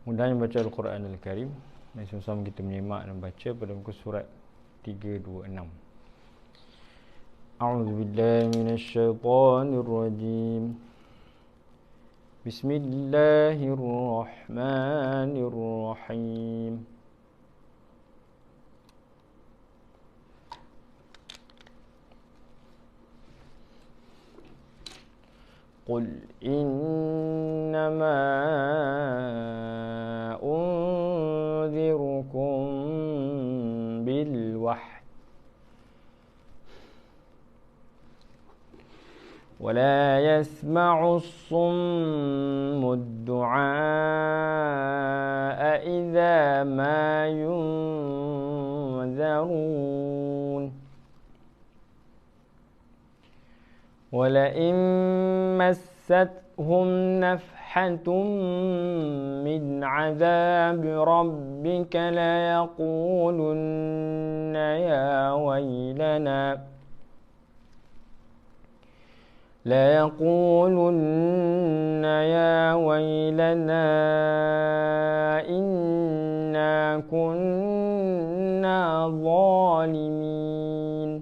Mudahnya baca Al-Quran Al-Karim. Mari sama-sama kita menyimak dan baca pada muka surat 326. A'udzu billahi minasyaitonir rajim. Bismillahirrahmanirrahim. Qul innama unzirukum bil wahyi ولا يسمع الصم الدعاء إذا ما ينذرون ولئن مستهم نفحة من عذاب ربك ليقولن يا ويلنا إنا كنا ظالمين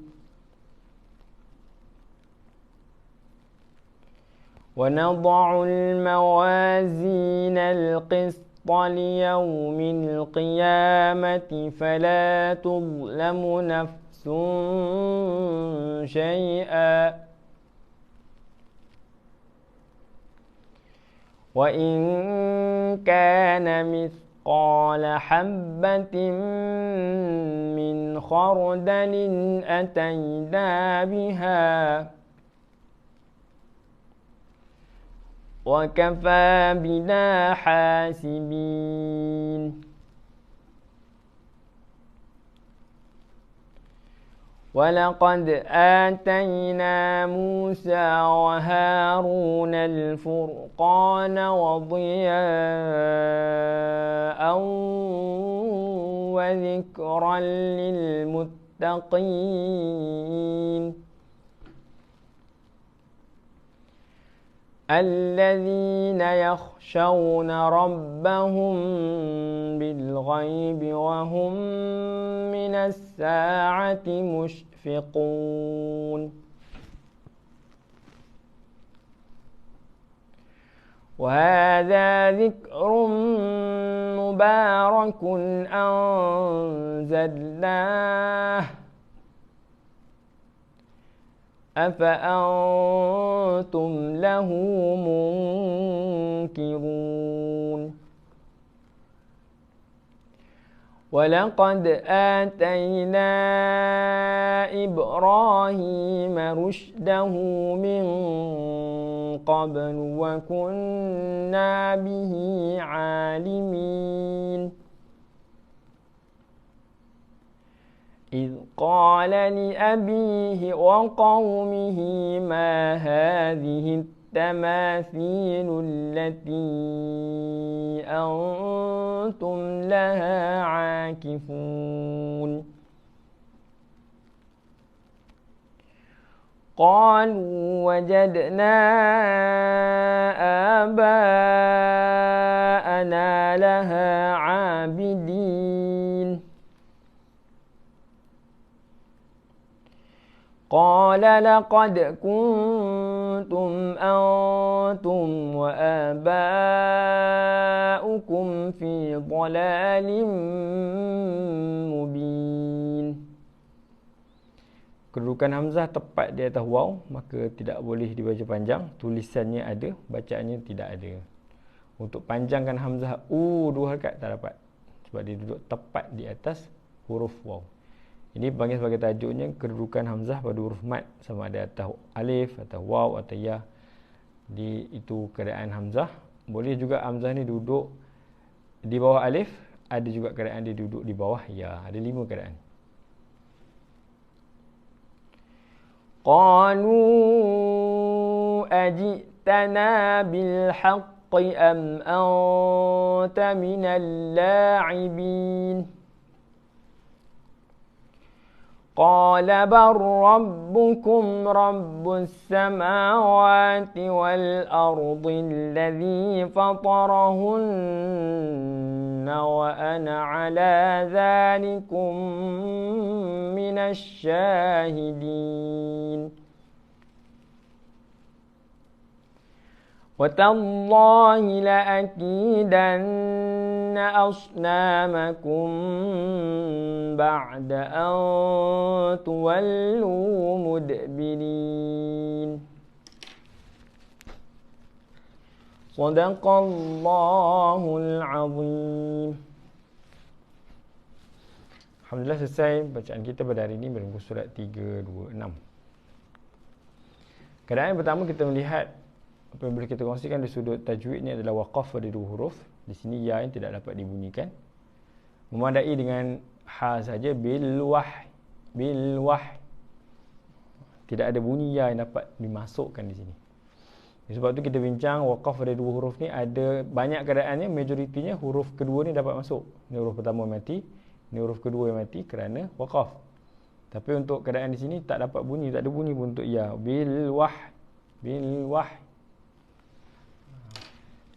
ونضع الموازين القسط ليوم القيامة فلا تظلم نفس شيئا وإن كان مثقال حبة من خردل أتينا بها وكفى بنا حاسبين ولقد آتينا موسى وهارون الفرقان وضياء وذكرا للمتقين الذين يخشون ربهم بالغيب وهم من الساعة مشفقون وهذا ذكر مبارك أنزلناه أفأنتم له منكرون ولقد آتينا إبراهيم رشده من قبل وكنا به عالمين إذ قال لأبيه وقومه ما هذه التماثيل التي أنتم لها عاكفون قالوا وجدنا آباءنا لها عابدين قال لقد كنتم أنتم وآباؤكم في ضلال مبين. Kedudukan hamzah tepat di atas waw, maka tidak boleh dibaca panjang. Tulisannya ada, bacaannya tidak ada. Untuk panjangkan hamzah dua harakat tak dapat, sebab dia duduk tepat di atas huruf waw. Ini panggil sebagai tajuknya kedudukan hamzah pada huruf mat, sama ada atas alif atau waw atau ya. Itu keadaan hamzah. Boleh juga hamzah ni duduk di bawah alif, ada juga keadaan dia duduk di bawah ya. Ada 5 keadaan. Qalu ajitana bil haqqi am anta minal la'ibin. قال بل ربكم رب السماوات والأرض الذي فطرهن وأنا على ذلكم من الشاهدين وتالله لأكيدن أصنامكم بعد أن تولوا مدبرين صدق الله العظيم. Alhamdulillah selesai bacaan kita pada hari ini bermuka surat 326. Keadaan yang pertama kita melihat apa yang boleh kita kongsikan dari sudut tajwid ni adalah waqaf pada dua huruf. Di sini ya yang tidak dapat dibunyikan. Memadai dengan ha saja bil wah. Tidak ada bunyi ya yang dapat dimasukkan di sini. Sebab tu kita bincang waqaf pada dua huruf ni ada banyak keadaannya, majoritinya huruf kedua ni dapat masuk. Ni huruf pertama mati, ni huruf kedua yang mati kerana waqaf. Tapi untuk keadaan di sini tak dapat bunyi, tak ada bunyi pun untuk ya. Bil wah.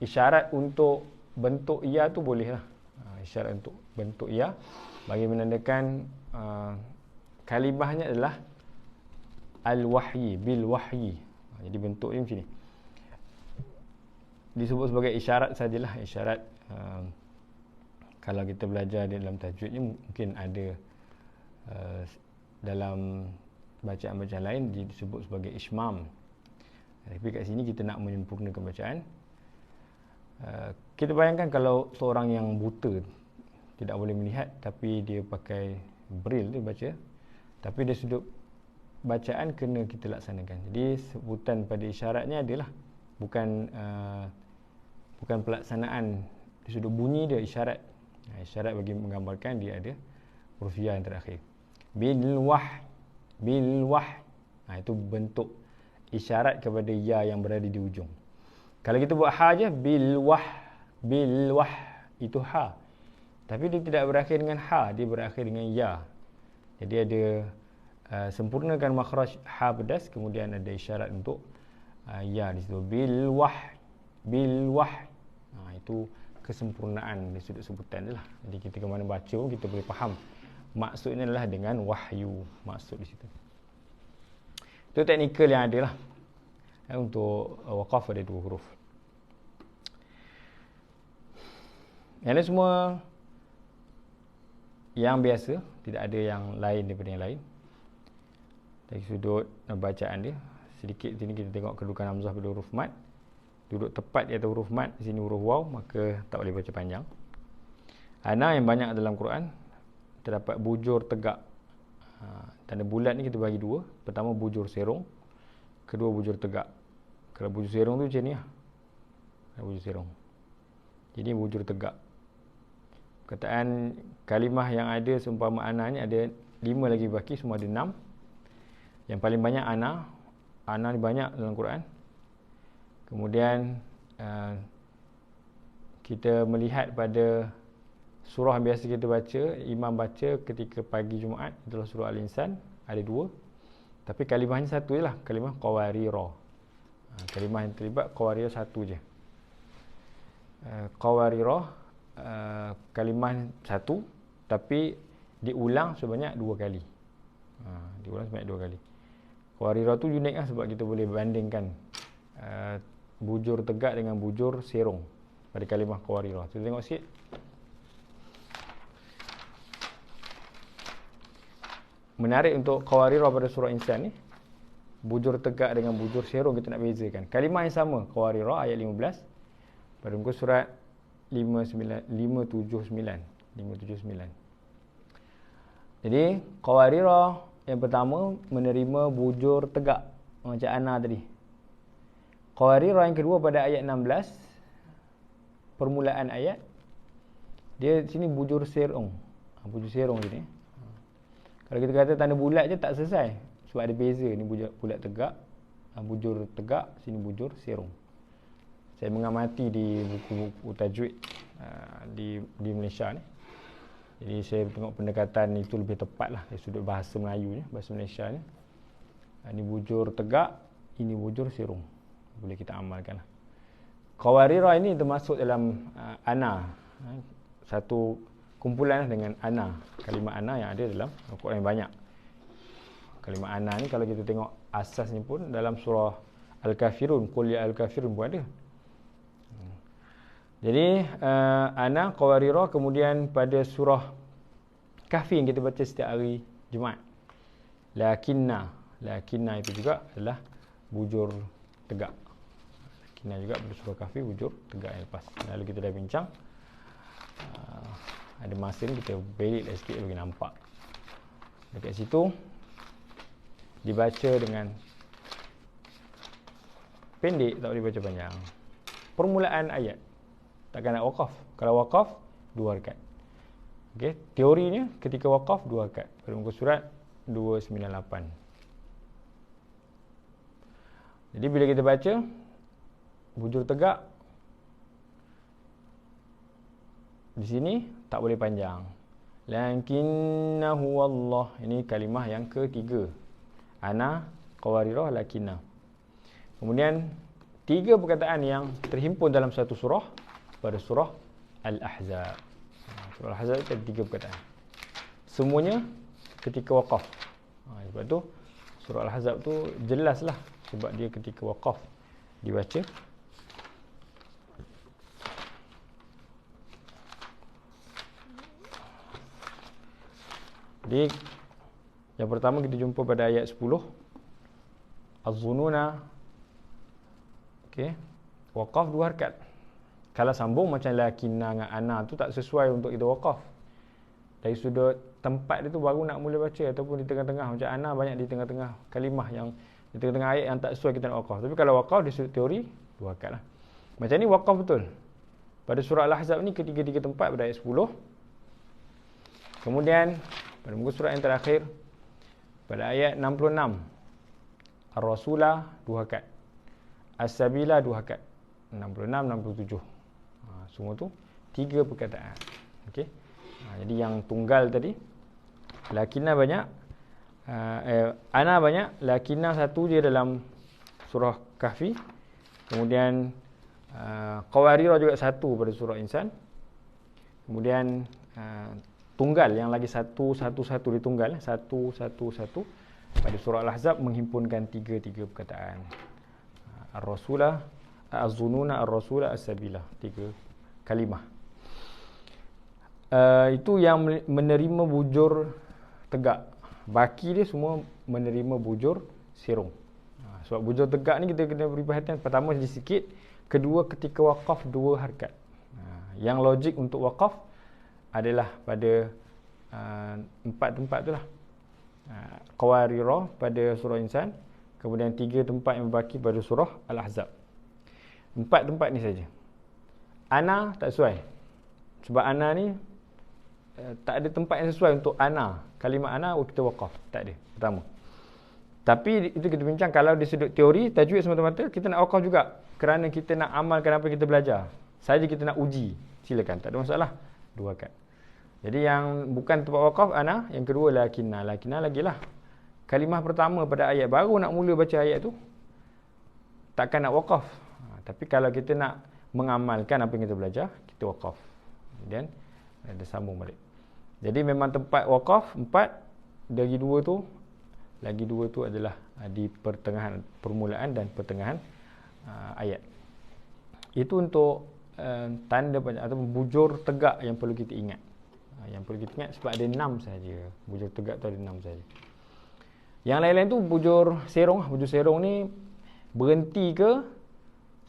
Isyarat untuk bentuk ya tu boleh lah. Isyarat untuk bentuk ya bagi menandakan kalimahnya adalah al-wahyi, bil wahyi. Jadi bentuk ni macam ni. Disebut sebagai isyarat sajalah. Isyarat kalau kita belajar di dalam tajwid ni mungkin ada dalam bacaan-bacaan lain disebut sebagai ismam. Tapi kat sini kita nak menyempurnakan bacaan. Kita bayangkan kalau seorang yang buta tidak boleh melihat tapi dia pakai braille dia baca, tapi dari sudut bacaan kena kita laksanakan. Jadi sebutan pada isyaratnya adalah bukan pelaksanaan dari sudut bunyi dia, isyarat. Isyarat bagi menggambarkan dia ada huruf ya yang terakhir. Bil wah. Itu bentuk isyarat kepada ya yang berada di ujung. Kalau kita buat ha je, bil wah, itu ha. Tapi dia tidak berakhir dengan ha, dia berakhir dengan ya. Jadi ada sempurnakan makhraj ha pedas, kemudian ada isyarat untuk ya di situ. Bil wah. Itu kesempurnaan di sudut sebutan je lah. Jadi kita ke mana baca kita boleh faham maksudnya adalah dengan wahyu, maksud di situ. Itu teknikal yang ada lah untuk waqaf ada dua huruf. Yang lain semua yang biasa, tidak ada yang lain daripada yang lain. Dari sudut bacaan dia, sedikit sini kita tengok kedudukan hamzah pada huruf mat. Duduk tepat di atas huruf mat, di sini huruf waw, maka tak boleh baca panjang. Ana yang banyak dalam Quran terdapat bujur tegak. Tanda bulat ni kita bagi dua. Pertama bujur serong, kedua bujur tegak. Kalau bujur serong tu macam ni lah. Bujur serong. Jadi bujur tegak. Perkataan kalimah yang ada seumpama ana ni ada 5 lagi baki, semua ada 6. Yang paling banyak ana. Ana ni banyak dalam Quran. Kemudian kita melihat pada surah yang biasa kita baca, imam baca ketika pagi Jumaat, itulah surah Al-Insan, ada 2. Tapi kalimahnya satu je lah, kalimah qawarira. Kalimah yang terlibat qawarira satu je. Qawarira kalimah satu tapi diulang sebanyak 2 kali. Diulang sebanyak 2 kali. Qawarira tu unik lah sebab kita boleh bandingkan bujur tegak dengan bujur serong pada kalimah qawarira. Kita tengok sikit. Menarik untuk qawarira pada surah Insan ni, bujur tegak dengan bujur serong kita nak bezakan. Kalimah yang sama, qawarira ayat 15 pada muka surat 579. Jadi qawarira yang pertama menerima bujur tegak macam ana tadi. Qawarira yang kedua pada ayat 16, permulaan ayat, dia sini bujur serong. Bujur serong sini. Kalau kita kata tanda bulat je tak selesai. Sebab ada beza ni, bulat tegak, bujur tegak, sini bujur serong. Saya mengamati di buku-buku tajwid di Malaysia ni. Jadi saya tengok pendekatan itu lebih tepat lah dari sudut bahasa Melayu ni, bahasa Malaysia ni. Ini bujur tegak, ini bujur sirung. Boleh kita amalkan lah. Qawarirah ini termasuk dalam ana. Satu kumpulan dengan ana. Kalimah ana yang ada dalam Al-Quran yang banyak. Kalimah ana ni kalau kita tengok asasnya pun dalam surah Al-Kafirun, Qul ya Al-Kafirun pun ada. Jadi ana qawarirah, kemudian pada surah Kahfi yang kita baca setiap hari Jumaat. Lakinna itu juga adalah bujur tegak. Lakinna juga pada surah Kahfi bujur tegak yang lepas. Lalu kita dah bincang. Ada masa ni kita belik dah sikit bagi nampak. Dekat situ dibaca dengan pendek, tak boleh baca panjang. Permulaan ayat. Takkan nak wakaf. Kalau wakaf, 2 rakaat. Okey, teorinya ketika wakaf 2 rakaat. Pada muka surat 298. Jadi bila kita baca bujur tegak, di sini tak boleh panjang. Lakinnahu Allah. Ini kalimah yang ketiga. Ana, qawarirah, lakinna. Kemudian 3 perkataan yang terhimpun dalam satu surah pada surah Al-Ahzab. Surah Al-Ahzab itu ada 3 perkataan. Semuanya ketika wakaf. Sebab tu surah Al-Ahzab tu jelaslah sebab dia ketika wakaf dibaca. Jadi yang pertama kita jumpa pada ayat 10. Az-zununa. Okey. Wakaf 2 rakaat. Kalau sambung macam lakinna dengan ana tu tak sesuai untuk kita wakaf. Dari sudut tempat dia tu baru nak mula baca, ataupun di tengah-tengah. Macam ana banyak di tengah-tengah kalimah yang di tengah-tengah ayat yang tak sesuai kita nak wakaf. Tapi kalau wakaf di sudut teori 2 rakaat lah. Macam ni wakaf betul. Pada surah Al-Ahzab ni ketiga-tiga tempat pada ayat 10. Kemudian pada muka surat yang terakhir pada ayat 66. Ar-Rasulah 2 rakaat. As-Sabila 2 rakaat. 66, 67. Semua tu 3 perkataan. Okey. Jadi yang tunggal tadi lakinna banyak, ana banyak, lakinna satu je dalam surah Kahfi. Kemudian qawarirah juga satu pada surah Insan. Kemudian tunggal yang lagi satu ditunggal, satu pada surah Al-Ahzab menghimpunkan 3 perkataan. Ar-Rasulah, Az-Zununa, Ar-Rasulah, As-Sabila. 3 kalimah. Itu yang menerima bujur tegak. Baki dia semua menerima bujur sirung. Sebab bujur tegak ni kita kena beri perhatian. Pertama sedikit, kedua ketika wakaf 2 harakat. Yang logik untuk wakaf adalah pada 4 tempat tu lah. Qawarirah pada surah Insan, kemudian 3 tempat yang berbaki pada surah Al-Ahzab. 4 tempat ni saja. Ana tak sesuai. Sebab ana ni tak ada tempat yang sesuai untuk ana. Kalimah ana kita wakaf. Tak ada. Pertama. Tapi itu kita bincang kalau di sudut teori, tajwid semata-mata, kita nak wakaf juga. Kerana kita nak amalkan apa yang kita belajar. Saja kita nak uji. Silakan. Tak ada masalah. 2 rakaat. Jadi yang bukan tempat wakaf ana, yang kedua lakinna. Lakinna lagilah. Kalimah pertama pada ayat, baru nak mula baca ayat tu, takkan nak wakaf. Tapi kalau kita nak mengamalkan apa yang kita belajar, kita wakaf. Kemudian ada sambung balik. Jadi memang tempat wakaf 4, lagi 2 tu adalah di pertengahan, permulaan dan pertengahan ayat. Itu untuk tanda atau bujur tegak yang perlu kita ingat. Yang perlu kita ingat sebab ada 6 saja. Bujur tegak tu ada 6 saja. Yang lain-lain tu bujur serong. Bujur serong ni berhenti ke,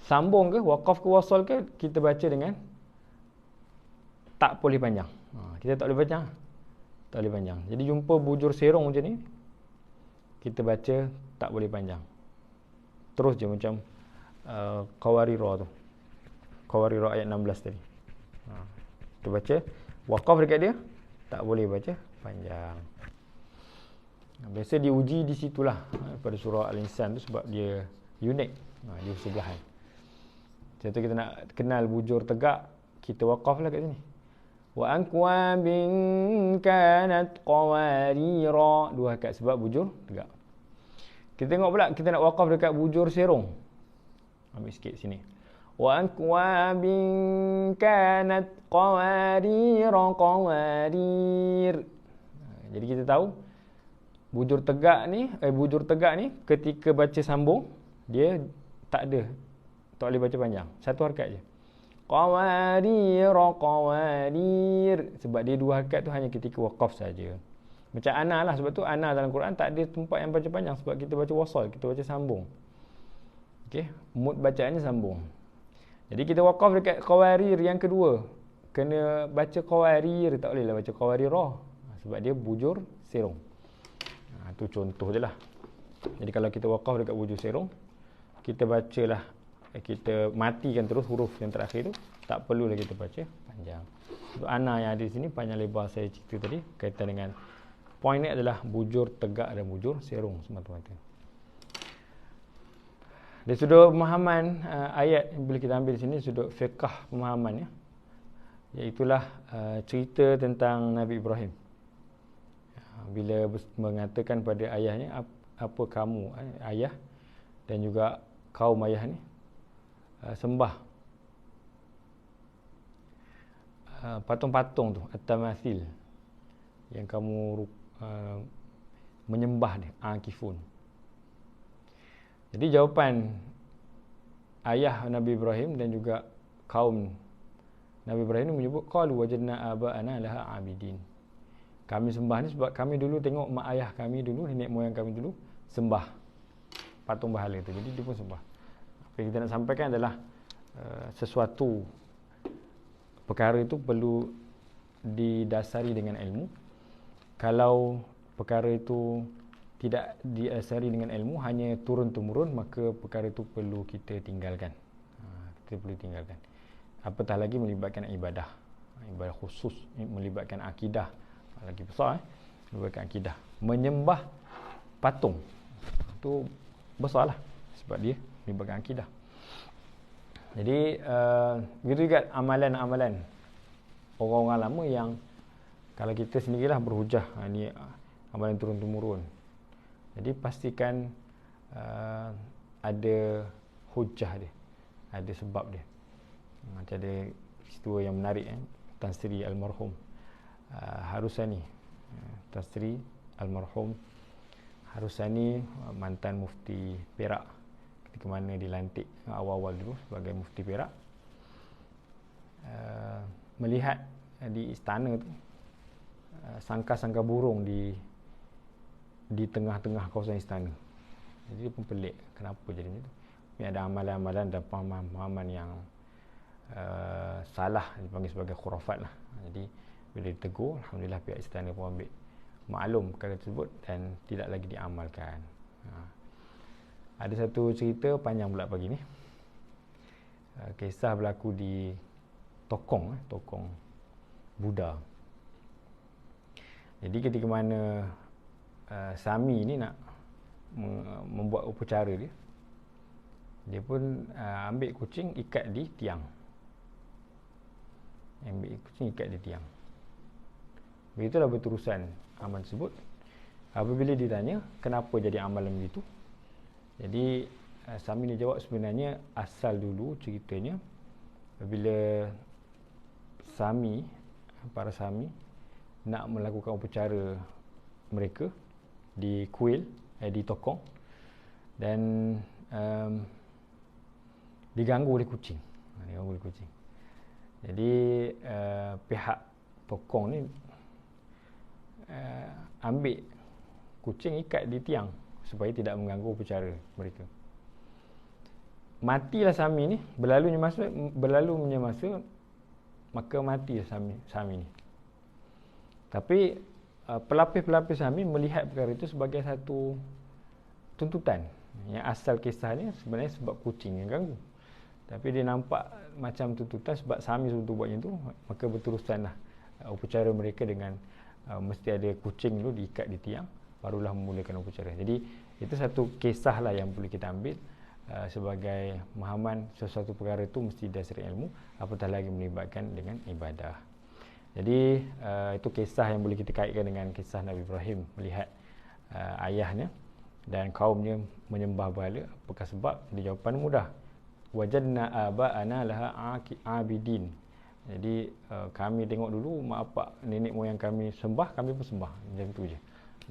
sambung ke, wakaf ke, wasal ke, kita baca dengan tak boleh panjang. Kita tak boleh panjang. Tak boleh panjang. Jadi jumpa bujur serong macam ni, kita baca tak boleh panjang. Terus je macam Qawarirah tu. Qawarirah ayat 16 tadi. Kita baca wakaf dekat dia, tak boleh baca panjang. Biasa diuji di situlah pada surah Al-Insan tu sebab dia unik. Dia sebelahan. Contoh kita nak kenal bujur tegak, kita wakaf lah kat sini. Wa akwabin kanat qawarira. 2 harakat sebab bujur tegak. Kita tengok pula kita nak waqaf dekat bujur serong. Ambil sikit sini. Wa akwabin kanat qawarira qawarir. Jadi kita tahu bujur tegak ni ketika baca sambung dia tak boleh baca panjang. 1 harakat je. Qawarir qawarir, sebab dia 2 harakat tu hanya ketika waqaf saja. Macam ana lah, sebab tu ana dalam Quran tak ada tempat yang baca panjang sebab kita baca wasal, kita baca sambung. Okey, mood bacaannya sambung. Jadi kita waqaf dekat qawarir yang kedua. Kena baca qawarir, tak bolehlah baca qawarirah sebab dia bujur serong. Tu contoh je lah. Jadi kalau kita waqaf dekat bujur serong, kita bacalah, kita matikan terus huruf yang terakhir tu, tak perlulah kita baca panjang. Untuk ana yang ada di sini panjang lebar saya cerita tadi kaitan dengan poin ni adalah bujur tegak dan bujur serong semata-mata. Dari sudut pemahaman ayat yang boleh kita ambil di sini, sudut fiqh pemahaman ya, iaitulah cerita tentang Nabi Ibrahim. Bila mengatakan pada ayahnya, apa kamu ayah dan juga kaum ayah ni sembah patung-patung tu, at-tamathil, yang kamu menyembah dia, akifun. Jadi jawapan ayah Nabi Ibrahim dan juga kaum Nabi Ibrahim ni menyebut qalu wajadna aba'ana laha abidin. Kami sembah ni sebab kami dulu tengok mak ayah kami dulu, nenek moyang kami dulu sembah patung berhala tu. Jadi dia pun sembah. Apa yang kita nak sampaikan adalah sesuatu perkara itu perlu didasari dengan ilmu. Kalau perkara itu tidak didasari dengan ilmu, hanya turun-temurun, maka perkara itu perlu kita tinggalkan. Kita perlu tinggalkan. Apatah lagi melibatkan ibadah khusus, melibatkan akidah, lagi besar melibatkan akidah. Menyembah patung itu besarlah sebab dia melibatkan akidah. Jadi begitu juga amalan-amalan orang-orang lama yang kalau kita sendirilah berhujah, ni amalan turun-temurun. Jadi pastikan ada hujah dia, ada sebab dia. Macam ada peristiwa yang menarik Tan Sri Almarhum Harusani. Tan Sri Almarhum Harusani, mantan mufti Perak, ketika mana dilantik awal-awal dulu sebagai mufti Perak, melihat di istana tu sangkar-sangkar burung di tengah-tengah kawasan istana. Jadi dia pun pelik, kenapa jadi macam tu. Ini ada amalan-amalan dan pemahaman yang salah, dipanggil sebagai khurafat lah. Jadi bila ditegur, alhamdulillah pihak istana pun ambil maklum perkara tersebut dan tidak lagi diamalkan. Ada satu cerita panjang pula pagi ni. Kisah berlaku di Tokong Buddha. Jadi ketika mana Sami ni nak membuat upacara dia pun ambil kucing ikat di tiang. Begitulah berterusan amalan tersebut. Apabila ditanya kenapa jadi amalan begitu, jadi Sami ni jawab sebenarnya asal dulu ceritanya bila para Sami nak melakukan upacara mereka di kuil, di Tokong, dan diganggu oleh kucing. Jadi pihak Tokong ni ambil kucing ikat di tiang supaya tidak mengganggu upacara mereka. Matilah Sami ni, berlalunya masa maka matilah Sami ni. Tapi pelapis-pelapis Sami melihat perkara itu sebagai satu tuntutan. Yang asal kisahnya sebenarnya sebab kucing yang ganggu. Tapi dia nampak macam tuntutan sebab Sami suruh buat macam tu, maka berterusanlah upacara mereka dengan mesti ada kucing dulu diikat di tiang, barulah memulakan upacara. Jadi itu satu kisah lah yang boleh kita ambil sebagai pemahaman sesuatu perkara itu mesti dasar ilmu, apatah lagi melibatkan dengan ibadah. Jadi itu kisah yang boleh kita kaitkan dengan kisah Nabi Ibrahim melihat ayahnya dan kaumnya menyembah berhala. Apakah sebab? Dia jawapan mudah. Wajadna aba'ana laha abidin. Jadi kami tengok dulu mak bapak nenek moyang kami sembah, kami pun sembah. Macam tu je.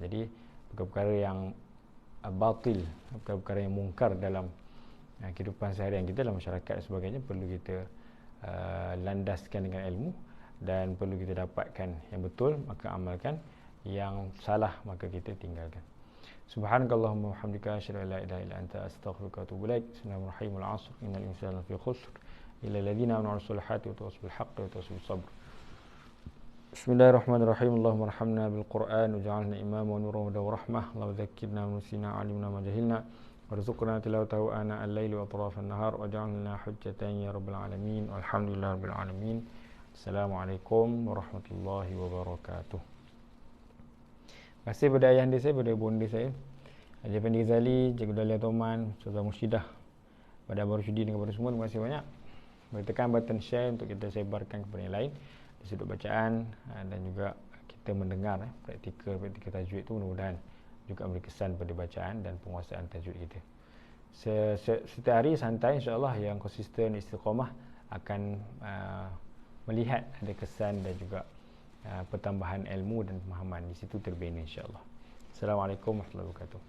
Jadi perkara-perkara yang batil, perkara-perkara yang mungkar dalam kehidupan seharian kita, dalam masyarakat dan sebagainya, perlu kita landaskan dengan ilmu, dan perlu kita dapatkan yang betul maka amalkan, yang salah maka kita tinggalkan. Subhanakallahumma wa bihamdika asyhadu an la ilaha illa anta astaghfiruka wa atubu ilaik. Bismillahirrahmanirrahim. Al-'asr innal insana lafi khusr illa alladhina amanu wa 'amilus solihati wa tawassaw bil haqqi wa tawassaw bis sabr. Bismillahirrahmanirrahim. Allahumma arhamna bil Qur'an waj'alna imama wa nuran wa rahmah. Allahumma dzakkirna ma nasina 'allimna ma jahilna warzuqna tilawatahu ana al-laili wa atrafan nahar waj'alna hujjatan ya rabbal alamin. Walhamdulillahi rabbil alamin. Assalamualaikum warahmatullahi wabarakatuh. Terima kasih pada ayahanda saya, pada bonda saya, Haji Effendi Ghazali, Cikgu Dahlia Toman, Ustazah Mursyidah, pada Abang Rusyidi dan kepada semua, terima kasih banyak. Boleh tekan button share untuk kita sebarkan kepada yang lain di sudut bacaan, dan juga kita mendengar praktikal tajwid itu mudah-mudahan juga memberi kesan pada bacaan dan penguasaan tajwid kita. Setiap hari santai, insya-Allah, yang konsisten, istiqamah, akan melihat ada kesan dan juga pertambahan ilmu dan pemahaman di situ terbina, insya-Allah. Assalamualaikum warahmatullahi wabarakatuh.